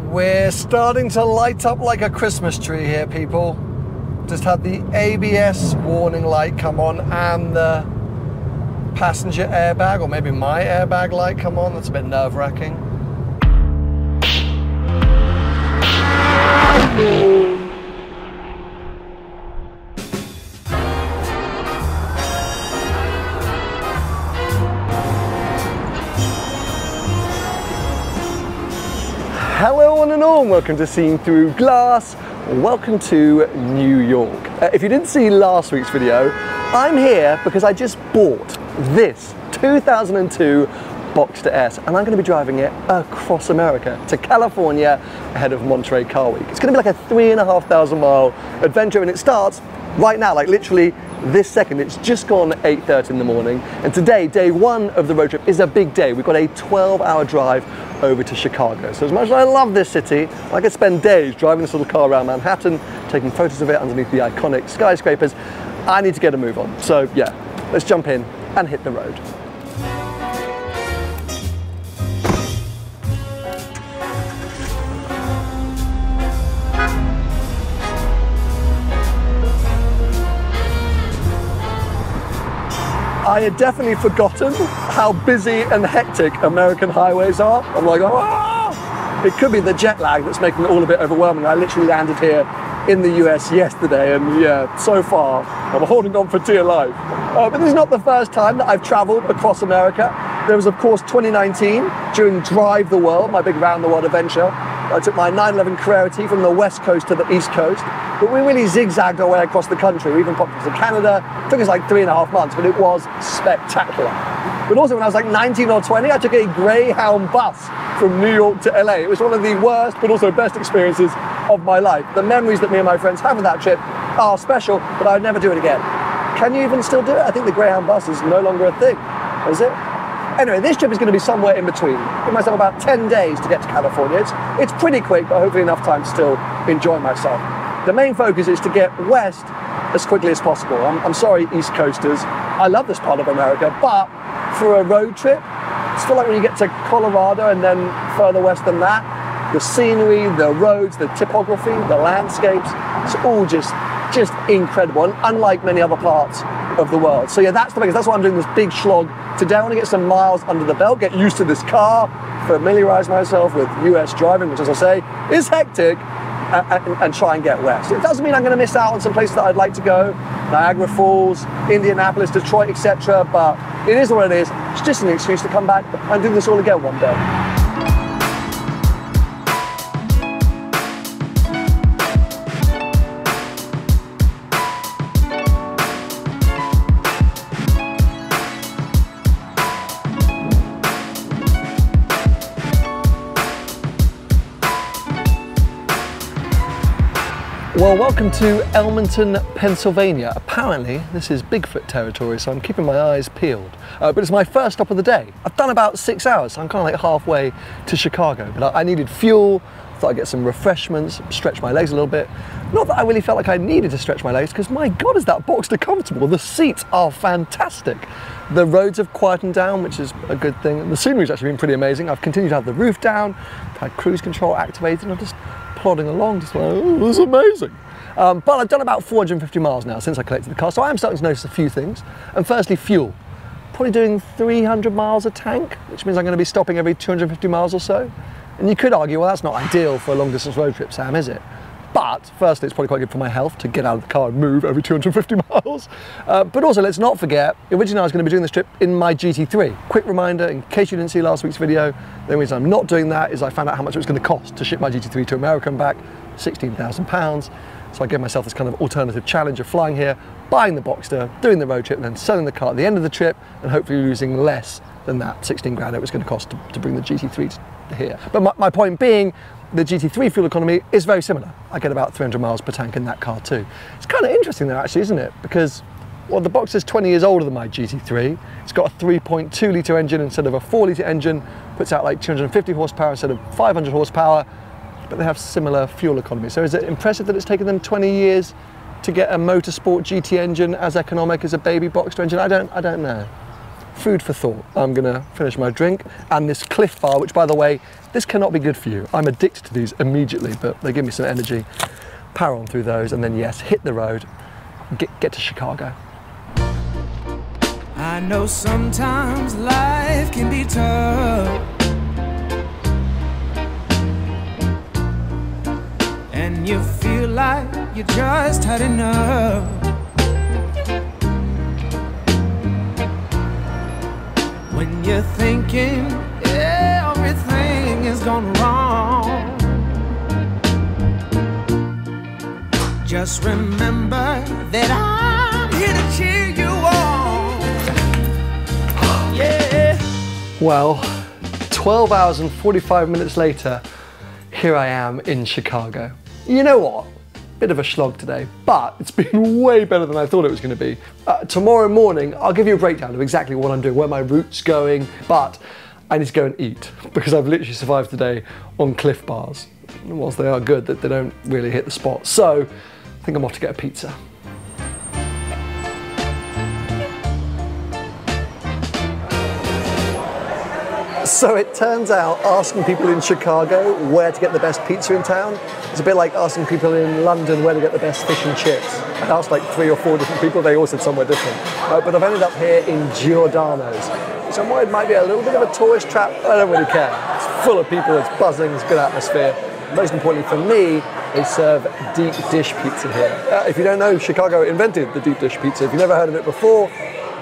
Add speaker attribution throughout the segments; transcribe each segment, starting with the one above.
Speaker 1: We're starting to light up like a Christmas tree here, people. Just had the ABS warning light come on and the passenger airbag, or maybe my airbag light come on. That's a bit nerve-wracking. Hello one and all, welcome to Seen Through Glass. Welcome to New York. If you didn't see last week's video, I'm here because I just bought this 2002 Boxster S and I'm going to be driving it across America to California ahead of Monterey Car Week. It's going to be like a 3,500 mile adventure and it starts right now, like literally this second. It's just gone 8:30 in the morning and today, day one of the road trip, is a big day. We've got a 12-hour drive over to Chicago. So as much as I love this city, I could spend days driving this little car around Manhattan, taking photos of it underneath the iconic skyscrapers. I need to get a move on. So yeah, let's jump in and hit the road. I had definitely forgotten how busy and hectic American highways are. I'm like, oh! It could be the jet lag that's making it all a bit overwhelming. I literally landed here in the US yesterday and yeah, so far I'm holding on for dear life. But this is not the first time that I've traveled across America. There was of course 2019 during Drive the World, my big round the world adventure. I took my 911 Carrera T from the west coast to the east coast. But we really zigzagged our way across the country. We even popped into Canada. It took us like 3.5 months, but it was spectacular. But also when I was like 19 or 20, I took a Greyhound bus from New York to LA. It was one of the worst, but also best experiences of my life. The memories that me and my friends have of that trip are special, but I would never do it again. Can you even still do it? I think the Greyhound bus is no longer a thing, is it? Anyway, this trip is going to be somewhere in between. Give myself about 10 days to get to California. It's pretty quick, but hopefully enough time to still enjoy myself. The main focus is to get west as quickly as possible. I'm sorry, East Coasters. I love this part of America, but for a road trip, it's still like when you get to Colorado and then further west than that, the scenery, the roads, the topography, the landscapes, it's all just incredible and unlike many other parts of the world. So yeah, that's the biggest. That's why I'm doing this big slog today. I want to get some miles under the belt, get used to this car, familiarize myself with US driving, which as I say, is hectic, and try and get west. It doesn't mean I'm going to miss out on some places that I'd like to go, Niagara Falls, Indianapolis, Detroit, etc. But it is what it is. It's just an excuse to come back and do this all again one day. Well, welcome to Elmonton, Pennsylvania. Apparently, this is Bigfoot territory, so I'm keeping my eyes peeled. But it's my first stop of the day. I've done about 6 hours, so I'm kind of like halfway to Chicago. But I needed fuel, thought I'd get some refreshments, stretch my legs a little bit. Not that I really felt like I needed to stretch my legs, because my God, is that Boxster comfortable. The seats are fantastic. The roads have quietened down, which is a good thing. The scenery's actually been pretty amazing. I've continued to have the roof down, had cruise control activated, and I'm just plodding along, just like, oh, this is amazing. But I've done about 450 miles now since I collected the car, so I am starting to notice a few things. And firstly, fuel. Probably doing 300 miles a tank, which means I'm going to be stopping every 250 miles or so. And you could argue, well, that's not ideal for a long distance road trip, Sam, is it? But firstly, it's probably quite good for my health to get out of the car and move every 250 miles. But also, let's not forget, originally I was going to be doing this trip in my GT3. Quick reminder, in case you didn't see last week's video, the only reason I'm not doing that is I found out how much it was going to cost to ship my GT3 to America and back, £16,000. So I gave myself this kind of alternative challenge of flying here, buying the Boxster, doing the road trip, and then selling the car at the end of the trip, and hopefully losing less than that 16 grand it was going to cost to bring the GT3 to here. But my point being, the GT3 fuel economy is very similar. I get about 300 miles per tank in that car too. It's kind of interesting though, actually, isn't it? Because, well, the Boxster's 20 years older than my GT3. It's got a 3.2 litre engine instead of a 4 litre engine, puts out like 250 horsepower instead of 500 horsepower, but they have similar fuel economy. So is it impressive that it's taken them 20 years to get a motorsport GT engine as economic as a baby Boxster engine? I don't know. food for thought. I'm gonna finish my drink and this Cliff Bar, which by the way, this cannot be good for you. I'm addicted to these immediately, but they give me some energy. Power on through those and then yes, hit the road, get to Chicago.
Speaker 2: I know sometimes life can be tough, and you feel like you just had enough. When you're thinking everything is gone wrong, just remember that I'm here to cheer you on. Yeah.
Speaker 1: Well, 12 hours and 45 minutes later, here I am in Chicago. You know what? Bit of a slog today, but it's been way better than I thought it was going to be. Tomorrow morning, I'll give you a breakdown of exactly what I'm doing, where my route's going, but I need to go and eat because I've literally survived today on Cliff Bars. And whilst they are good, that they don't really hit the spot. So I think I'm off to get a pizza. So it turns out asking people in Chicago where to get the best pizza in town is a bit like asking people in London where to get the best fish and chips. I asked like 3 or 4 different people, they all said somewhere different. But I've ended up here in Giordano's. So I'm worried it might be a little bit of a tourist trap. I don't really care. It's full of people, it's buzzing, it's good atmosphere. Most importantly for me, they serve deep dish pizza here. If you don't know, Chicago invented the deep dish pizza. If you've never heard of it before,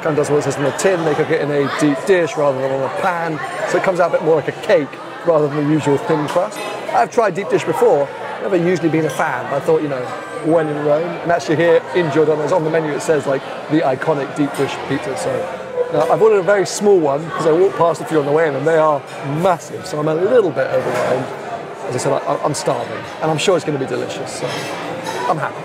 Speaker 1: kind of does what it says on the tin, they cook it in a deep dish rather than on a pan, so it comes out a bit more like a cake rather than the usual thin crust. I've tried deep dish before, never usually been a fan, but I thought, you know, when in Rome, and actually here in Giordano's on the menu it says like the iconic deep dish pizza, so I've ordered a very small one because I walked past a few on the way in and they are massive, so I'm a little bit overwhelmed. As I said, I'm starving, and I'm sure it's going to be delicious, so I'm happy.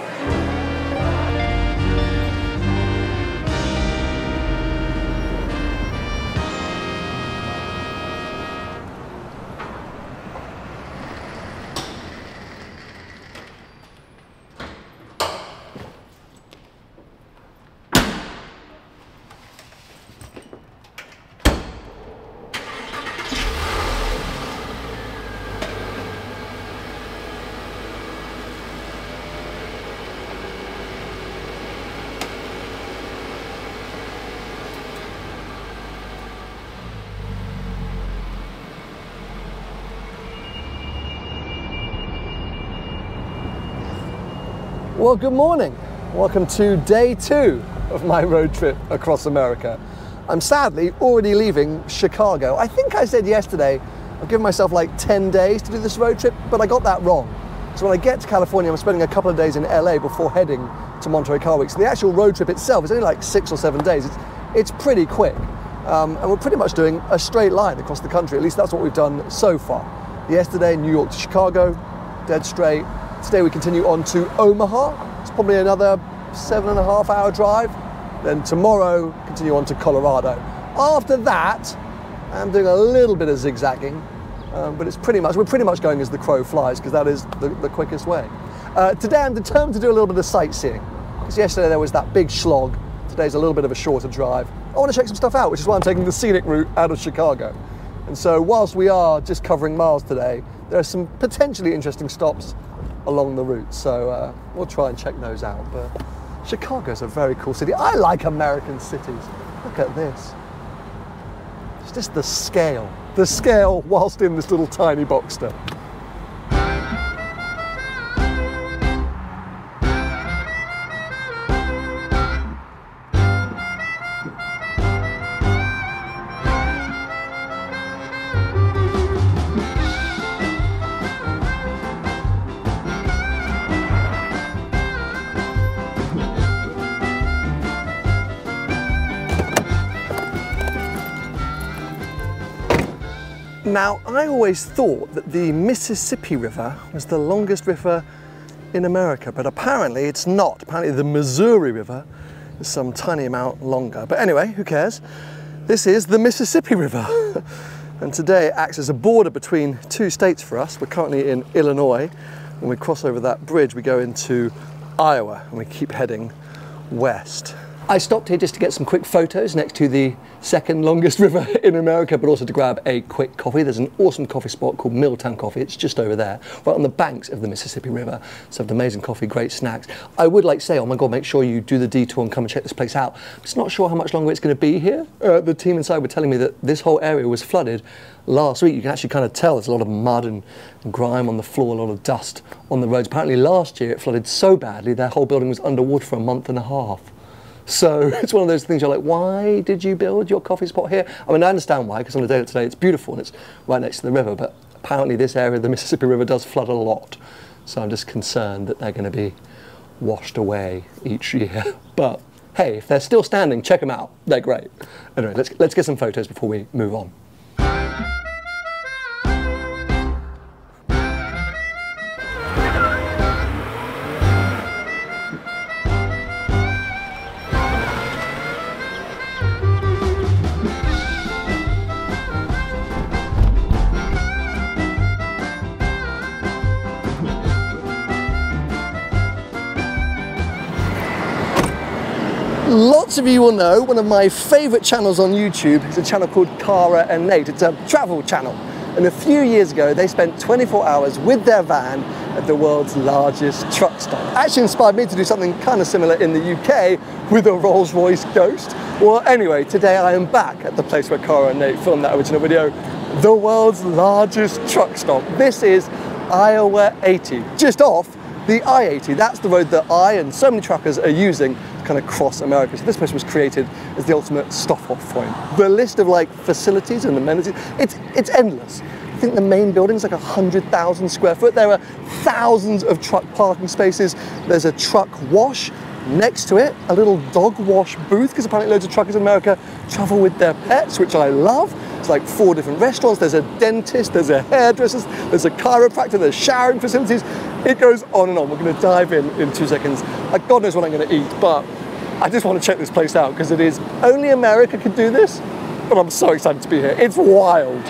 Speaker 1: Well, good morning. Welcome to day 2 of my road trip across America. I'm sadly already leaving Chicago. I think I said yesterday I've given myself like 10 days to do this road trip, but I got that wrong. So when I get to California, I'm spending a couple of days in LA before heading to Monterey Car Week. So the actual road trip itself is only like 6 or 7 days. It's pretty quick. And we're pretty much doing a straight line across the country. At least that's what we've done so far. Yesterday, New York to Chicago, dead straight. Today we continue on to Omaha. It's probably another 7.5 hour drive. Then tomorrow, continue on to Colorado. After that, I'm doing a little bit of zigzagging, but we're pretty much going as the crow flies because that is the quickest way. Today I'm determined to do a little bit of sightseeing because yesterday there was that big slog. Today's a little bit of a shorter drive. I want to check some stuff out, which is why I'm taking the scenic route out of Chicago. And so whilst we are just covering miles today, there are some potentially interesting stops along the route, so we'll try and check those out. But Chicago's a very cool city. I like American cities. Look at this. It's just the scale whilst in this little tiny Boxster. Now, I always thought that the Mississippi River was the longest river in America, but apparently it's not. Apparently the Missouri River is some tiny amount longer. But anyway, who cares? This is the Mississippi River. And today it acts as a border between 2 states for us. We're currently in Illinois. When we cross over that bridge, we go into Iowa and we keep heading west. I stopped here just to get some quick photos next to the second longest river in America, but also to grab a quick coffee. There's an awesome coffee spot called Milltown Coffee. It's just over there, right on the banks of the Mississippi River. Served amazing coffee, great snacks. I would like to say, oh my God, make sure you do the detour and come and check this place out. I'm just not sure how much longer it's going to be here. The team inside were telling me that this whole area was flooded last week. You can actually kind of tell there's a lot of mud and grime on the floor, a lot of dust on the roads. Apparently last year it flooded so badly their whole building was underwater for a month and a half. So it's one of those things you're like, why did you build your coffee spot here? I mean, I understand why, because on a day like today it's beautiful and it's right next to the river, but apparently this area of the Mississippi River does flood a lot. So I'm just concerned that they're going to be washed away each year. But hey, if they're still standing, check them out. They're great. Anyway, let's get some photos before we move on. Lots of you will know one of my favourite channels on YouTube is a channel called Cara and Nate. It's a travel channel. And a few years ago, they spent 24 hours with their van at the world's largest truck stop. Actually inspired me to do something kind of similar in the UK with a Rolls-Royce Ghost. Well, anyway, today I am back at the place where Cara and Nate filmed that original video, the world's largest truck stop. This is Iowa 80, just off the I-80. That's the road that I and so many truckers are using to kind of cross America. So this place was created as the ultimate stop-off point. The list of like facilities and amenities, it's endless. I think the main building is like 100,000 square foot. There are thousands of truck parking spaces. There's a truck wash next to it, a little dog wash booth, because apparently loads of truckers in America travel with their pets, which I love. It's like 4 different restaurants. There's a dentist, there's a hairdresser, there's a chiropractor, there's showering facilities. It goes on and on. We're going to dive in 2 seconds. God knows what I'm going to eat, but I just want to check this place out because it is only America could do this, but I'm so excited to be here. It's wild.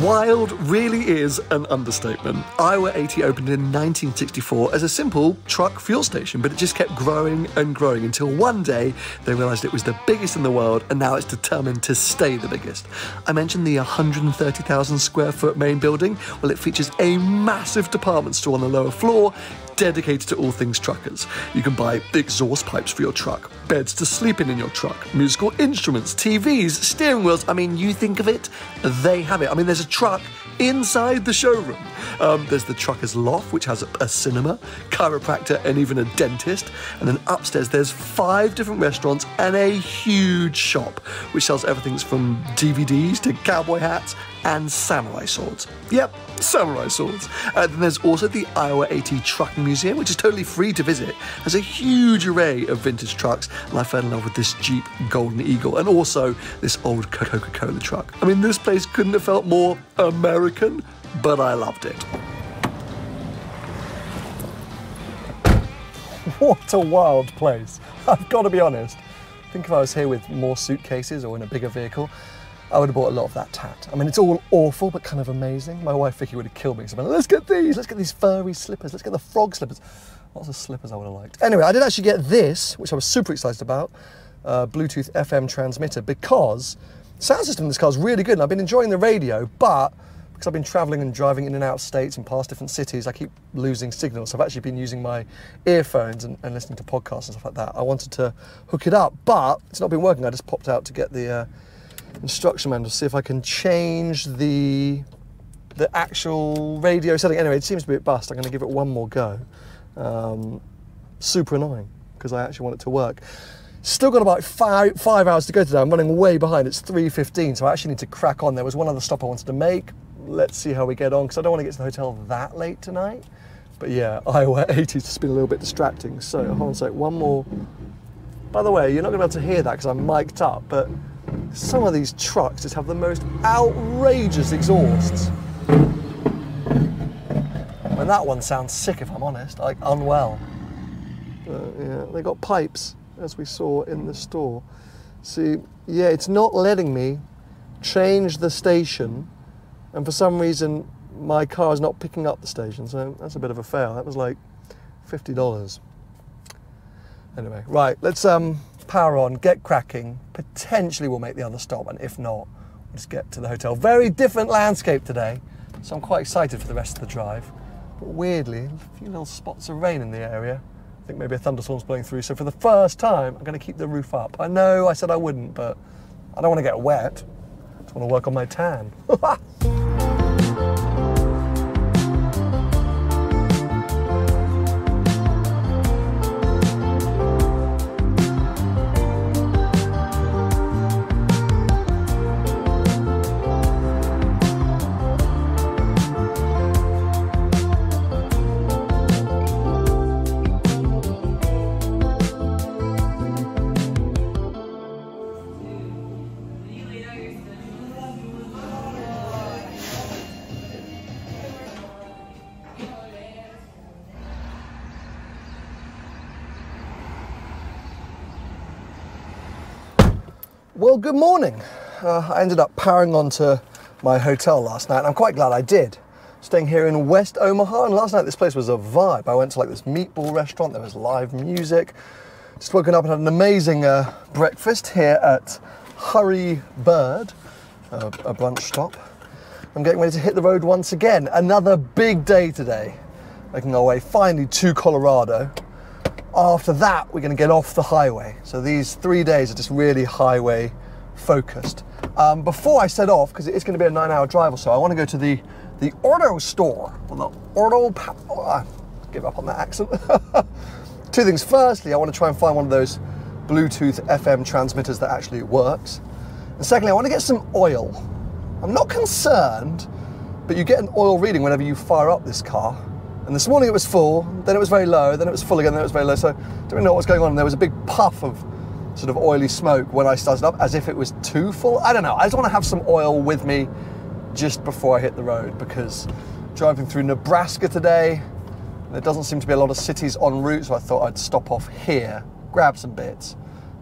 Speaker 1: Wild really is an understatement. Iowa 80 opened in 1964 as a simple truck fuel station, but it just kept growing and growing until one day they realized it was the biggest in the world, and now it's determined to stay the biggest. I mentioned the 130,000 square foot main building. Well, it features a massive department store on the lower floor dedicated to all things truckers. You can buy exhaust pipes for your truck, beds to sleep in your truck, musical instruments, TVs, steering wheels. I mean, you think of it, they have it. I mean, there's a truck inside the showroom. There's the trucker's loft, which has a cinema, chiropractor, and even a dentist. And then upstairs, there's 5 different restaurants and a huge shop, which sells everything from DVDs to cowboy hats and samurai swords. Yep, samurai swords. Then there's also the Iowa 80 Truck Museum, which is totally free to visit. There's a huge array of vintage trucks, and I fell in love with this Jeep Golden Eagle and also this old Coca-Cola truck. I mean, this place couldn't have felt more American, but I loved it. What a wild place. I've got to be honest. I think if I was here with more suitcases or in a bigger vehicle, I would have bought a lot of that tat. I mean, it's all awful, but kind of amazing. My wife Vicky would have killed me. So I'm like, let's get these furry slippers, let's get the frog slippers. Lots of slippers I would have liked. Anyway, I did actually get this, which I was super excited about, Bluetooth FM transmitter, because the sound system in this car is really good, and I've been enjoying the radio, but because I've been traveling and driving in and out of states and past different cities, I keep losing signal. So I've actually been using my earphones and listening to podcasts and stuff like that. I wanted to hook it up, but it's not been working. I just popped out to get the instruction manual to see if I can change the actual radio setting. Anyway, it seems to be a bit bust. I'm going to give it one more go. Super annoying because I actually want it to work. Still got about five hours to go today. I'm running way behind. It's 3:15, so I actually need to crack on. There was one other stop I wanted to make. Let's see how we get on, because I don't want to get to the hotel that late tonight. But yeah, Iowa 80's just been a little bit distracting. So hold on a sec, one more. By the way, you're not going to be able to hear that because I'm mic'd up, but some of these trucks just have the most outrageous exhausts. And that one sounds sick, if I'm honest, like unwell. Yeah, they got pipes, as we saw in the store. See, yeah, it's not letting me change the station, and for some reason my car is not picking up the station, so that's a bit of a fail. That was like $50. Anyway, right, let's power on, get cracking. Potentially we'll make the other stop, and if not, we'll just get to the hotel. Very different landscape today, so I'm quite excited for the rest of the drive. But weirdly, a few little spots of rain in the area. I think maybe a thunderstorm's blowing through, so for the first time, I'm going to keep the roof up. I know I said I wouldn't, but I don't want to get wet. I just want to work on my tan. Well, good morning. I ended up powering onto my hotel last night, and I'm quite glad I did. Staying here in West Omaha, and last night this place was a vibe. I went to like this meatball restaurant, there was live music. Just woken up and had an amazing breakfast here at Hurry Bird, a brunch stop. I'm getting ready to hit the road once again. Another big day today. Making our way finally to Colorado. After that, we're going to get off the highway. So these 3 days are just really highway focused. Before I set off, because it's going to be a 9-hour drive or so, I want to go to the auto store. Well, the auto... give up on that accent. Two things. Firstly, I want to try and find one of those Bluetooth FM transmitters that actually works. And secondly, I want to get some oil. I'm not concerned, but you get an oil reading whenever you fire up this car. And this morning it was full, then it was very low, then it was full again, then it was very low. So I don't really know what's going on. And there was a big puff of sort of oily smoke when I started up, as if it was too full. I don't know. I just want to have some oil with me just before I hit the road, because driving through Nebraska today, there doesn't seem to be a lot of cities en route, so I thought I'd stop off here, grab some bits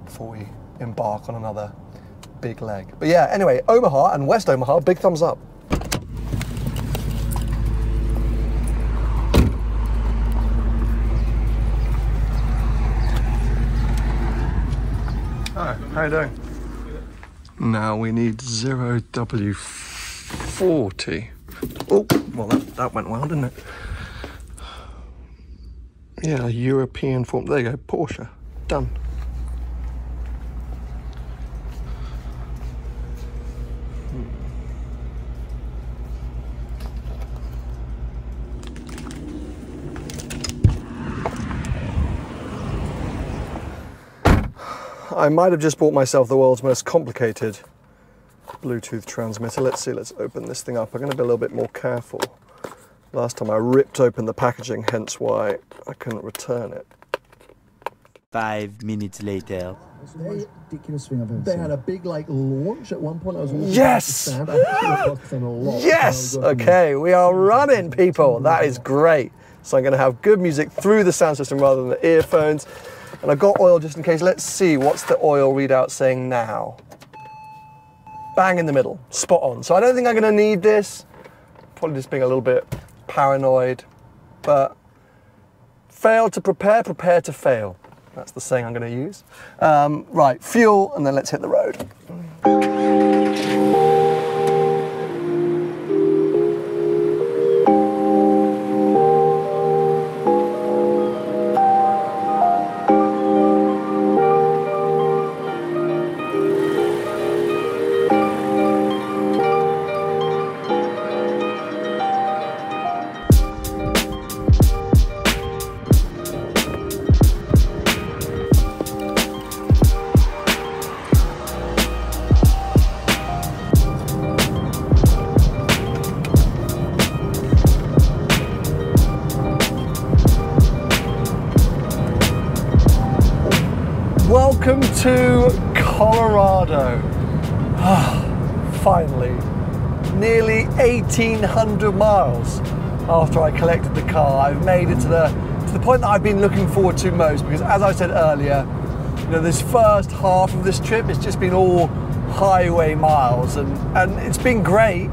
Speaker 1: before we embark on another big leg. But yeah, anyway, Omaha and West Omaha, big thumbs up. Hi, how you doing? Now we need 0W40. Oh, well that went well, didn't it? Yeah, European form. There you go, Porsche. Done. I might have just bought myself the world's most complicated Bluetooth transmitter. Let's see, let's open this thing up. I'm going to be a little bit more careful. Last time I ripped open the packaging, hence why I couldn't return it.
Speaker 3: 5 minutes later.
Speaker 4: Ridiculous thing I've ever
Speaker 1: They
Speaker 4: seen.
Speaker 1: had a big like launch at one point. I was walking
Speaker 2: Yes!
Speaker 1: past the stand. I a lot.
Speaker 2: Yes! Okay, we are running, people. That is great. So I'm going to have good music through the sound system rather than the earphones. And I've got oil just in case. Let's see, what's the oil readout saying now? Bang in the middle, spot on. So I don't think I'm going to need this. Probably just being a little bit paranoid. But fail to prepare, prepare to fail. That's the saying I'm going to use. Right, fuel, and then let's hit the road. Welcome to Colorado. Finally, nearly 1,800 miles after I collected the car, I've made it to the point that I've been looking forward to most, because as I said earlier, you know, this first half of this trip, it's just been all highway miles, and it's been great.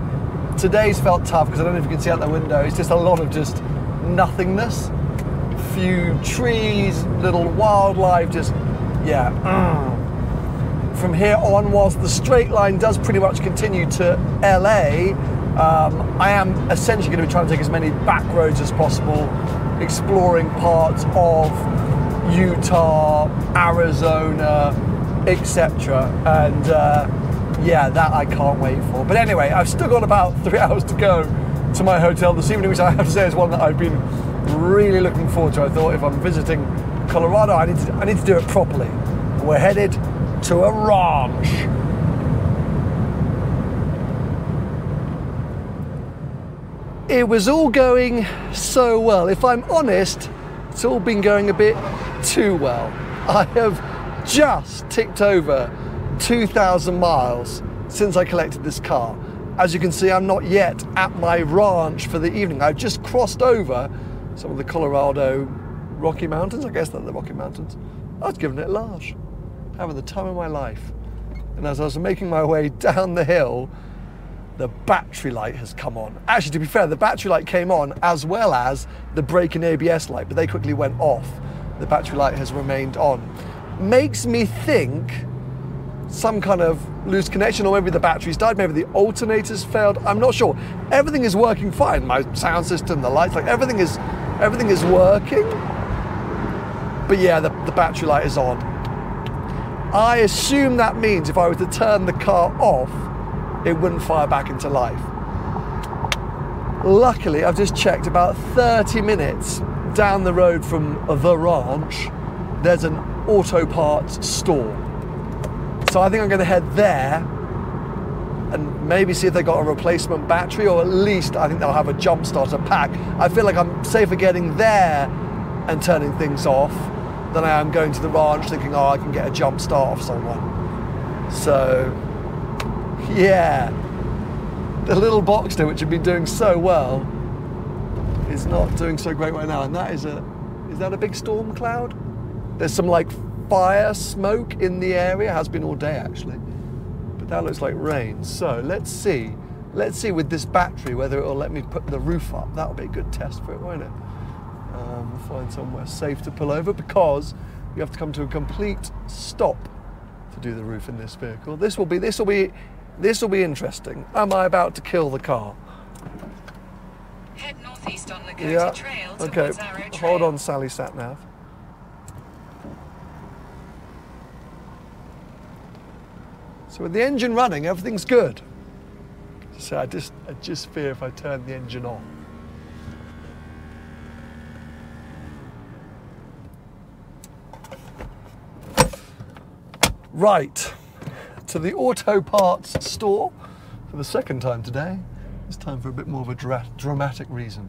Speaker 2: Today's felt tough because I don't know if you can see out the window, it's just a lot of just nothingness. Few trees, little wildlife, just, yeah. from here on, whilst the straight line does pretty much continue to LA, I am essentially going to be trying to take as many back roads as possible, exploring parts of Utah, Arizona, etc. And yeah, that I can't wait for. But anyway, I've still got about 3 hours to go to my hotel this evening, which I have to say is one that I've been really looking forward to. I thought if I'm visiting Colorado, I need to do it properly. We're headed to a ranch. It was all going so well. If I'm honest, it's all been going a bit too well. I have just ticked over 2,000 miles since I collected this car. As you can see, I'm not yet at my ranch for the evening. I've just crossed over some of the Colorado Rocky Mountains. I guess they're the Rocky Mountains. I was giving it large, having the time of my life. And as I was making my way down the hill, the battery light has come on. Actually, to be fair, the battery light came on as well as the brake and ABS light, but they quickly went off. The battery light has remained on. Makes me think some kind of loose connection, or maybe the battery's died, maybe the alternators failed. I'm not sure. Everything is working fine. My sound system, the lights, like everything is working. But yeah, the battery light is on. I assume that means if I were to turn the car off, it wouldn't fire back into life. Luckily, I've just checked, about 30 minutes down the road from the ranch, there's an auto parts store. So I think I'm going to head there and maybe see if they got a replacement battery, or at least I think they'll have a jump starter pack. I feel like I'm safer getting there and turning things off than I am going to the ranch thinking, oh, I can get a jump start off someone. So yeah, the little Boxster, which had been doing so well, is not doing so great right now. And that is that a big storm cloud? There's some like fire smoke in the area. It has been all day actually, but that looks like rain. So let's see with this battery whether it'll let me put the roof up. That'll be a good test for it, won't it? We'll find somewhere safe to pull over, because you have to come to a complete stop to do the roof in this vehicle. This will be interesting. Am I about to kill the car?
Speaker 5: Head northeast on Lakota Trail towards Arrow Trail.
Speaker 2: Hold on, Sally Satnav. So with the engine running, everything's good. So I just fear if I turn the engine on. Right, to the auto parts store for the second time today. This time for a bit more of a dramatic reason.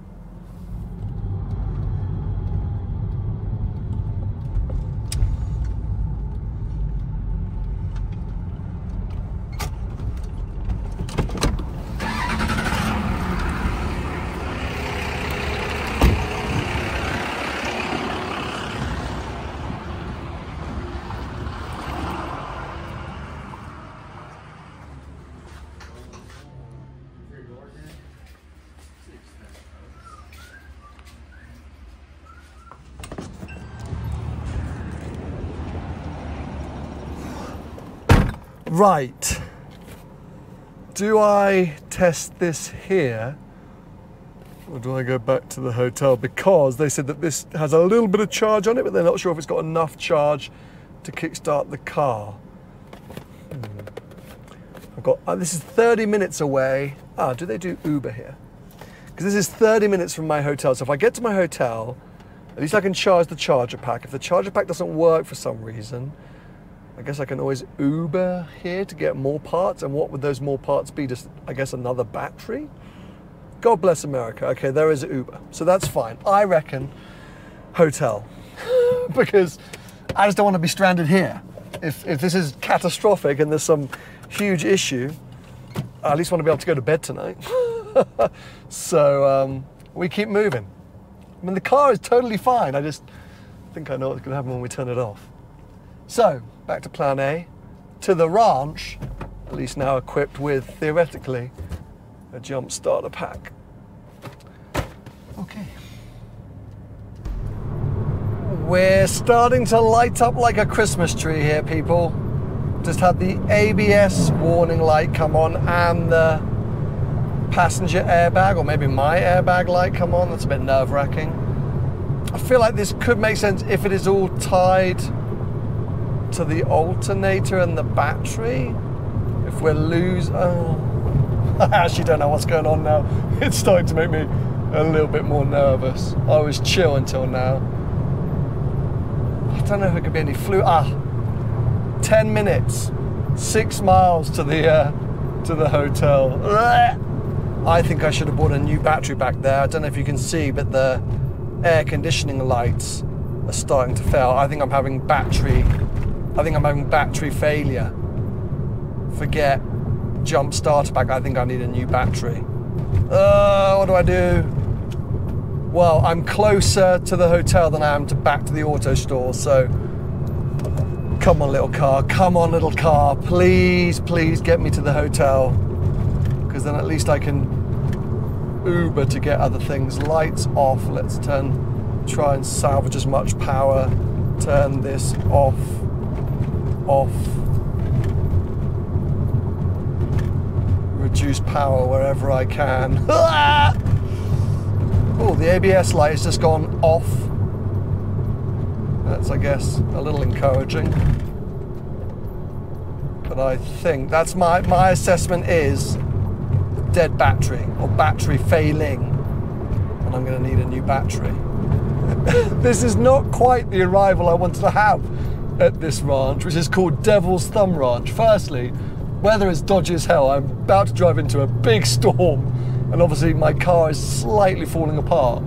Speaker 2: Right, do I test this here, or do I go back to the hotel? Because they said that this has a little bit of charge on it, but they're not sure if it's got enough charge to kickstart the car. I've got, this is 30 minutes away. Do they do Uber here? Because this is 30 minutes from my hotel. So if I get to my hotel, at least I can charge the charger pack. If the charger pack doesn't work for some reason, I guess I can always Uber here to get more parts. And what would those more parts be? Just, I guess, another battery? God bless America. Okay, there is Uber. So that's fine. I reckon hotel. Because I just don't want to be stranded here. If this is catastrophic and there's some huge issue, I at least want to be able to go to bed tonight. So we keep moving. I mean, the car is totally fine. I just think I know what's going to happen when we turn it off. So, back to plan A, to the ranch, at least now equipped with, theoretically, a jump starter pack. Okay. We're starting to light up like a Christmas tree here, people. Just had the ABS warning light come on and the passenger airbag, or maybe my airbag light come on. That's a bit nerve-wracking. I feel like this could make sense if it is all tied to the alternator and the battery. If we're I actually don't know what's going on now. It's starting to make me a little bit more nervous. I was chill until now. I don't know if it could be any fluid. 10 minutes, 6 miles to the hotel. I think I should have bought a new battery back there. I don't know if you can see, but the air conditioning lights are starting to fail. I think I'm having battery failure. Forget jump starter pack. I think I need a new battery. What do I do? Well, I'm closer to the hotel than I am back to the auto store, so come on, little car. Come on, little car. Please, please get me to the hotel, because then at least I can Uber to get other things. Lights off. Let's try and salvage as much power. Turn this off. Reduce power wherever I can. Oh, the ABS light has just gone off. That's, I guess, a little encouraging. But I think that's my assessment is dead battery or battery failing, and I'm going to need a new battery. This is not quite the arrival I wanted to have at this ranch, which is called Devil's Thumb Ranch. Firstly, weather is dodgy as hell. I'm about to drive into a big storm, and obviously my car is slightly falling apart.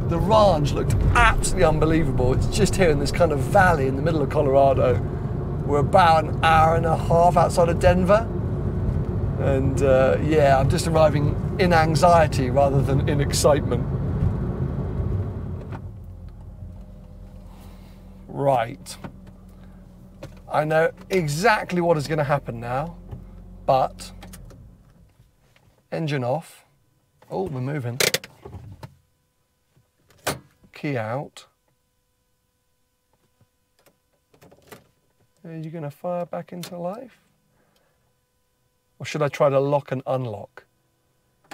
Speaker 2: The ranch looked absolutely unbelievable. It's just here in this kind of valley in the middle of Colorado. We're about an hour and a half outside of Denver. And yeah, I'm just arriving in anxiety rather than in excitement. Right. I know exactly what is going to happen now, but engine off. Oh, we're moving. Key out. Are you going to fire back into life? Or should I try to lock and unlock?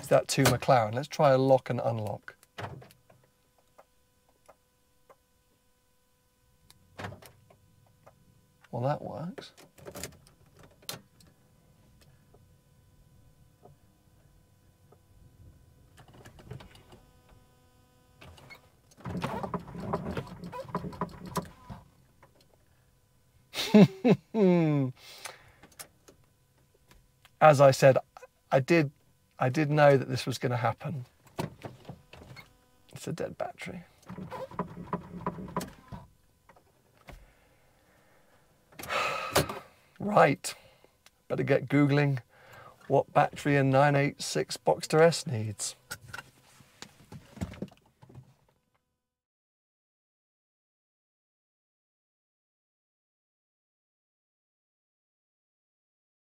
Speaker 2: Is that too McLaren? Let's try a lock and unlock. Well, that works. As I said, I did know that this was going to happen. It's a dead battery. Right, better get Googling what battery a 986 Boxster S needs.